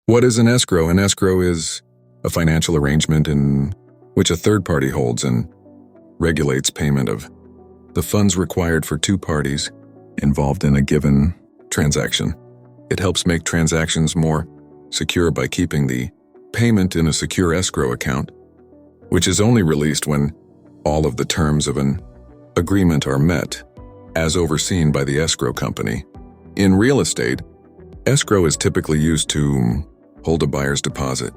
What is an escrow? An escrow is a financial arrangement in which a third party holds and regulates payment of the funds required for two parties involved in a given transaction. It helps make transactions more secure by keeping the payment in a secure escrow account, which is only released when all of the terms of an agreement are met, as overseen by the escrow company. In real estate, escrow is typically used to hold a buyer's deposit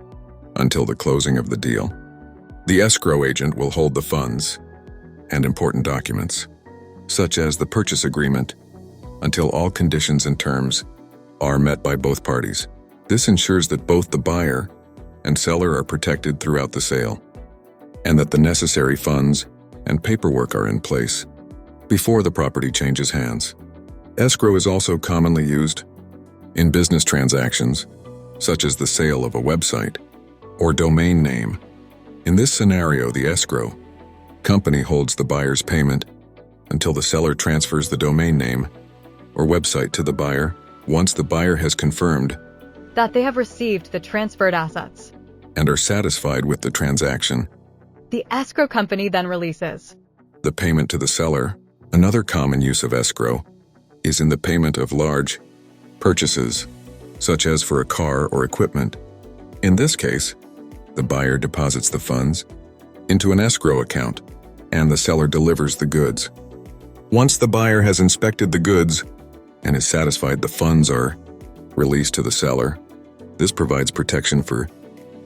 until the closing of the deal. The escrow agent will hold the funds and important documents, such as the purchase agreement, until all conditions and terms are met by both parties. This ensures that both the buyer and seller are protected throughout the sale, and that the necessary funds and paperwork are in place before the property changes hands. Escrow is also commonly used in business transactions, such as the sale of a website or domain name. In this scenario, the escrow company holds the buyer's payment until the seller transfers the domain name or website to the buyer. Once the buyer has confirmed that they have received the transferred assets and are satisfied with the transaction, the escrow company then releases the payment to the seller. Another common use of escrow is in the payment of large purchases, such as for a car or equipment. In this case, the buyer deposits the funds into an escrow account, and the seller delivers the goods. Once the buyer has inspected the goods and is satisfied the funds are released to the seller, this provides protection for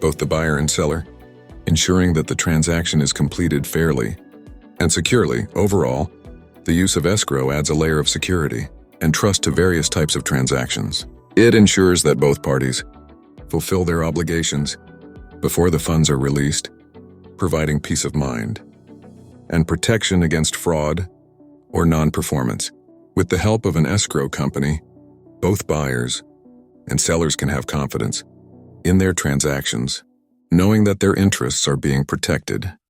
both the buyer and seller, ensuring that the transaction is completed fairly and securely. Overall, the use of escrow adds a layer of security and trust to various types of transactions. It ensures that both parties fulfill their obligations before the funds are released, providing peace of mind and protection against fraud or non-performance. With the help of an escrow company, both buyers and sellers can have confidence in their transactions, knowing that their interests are being protected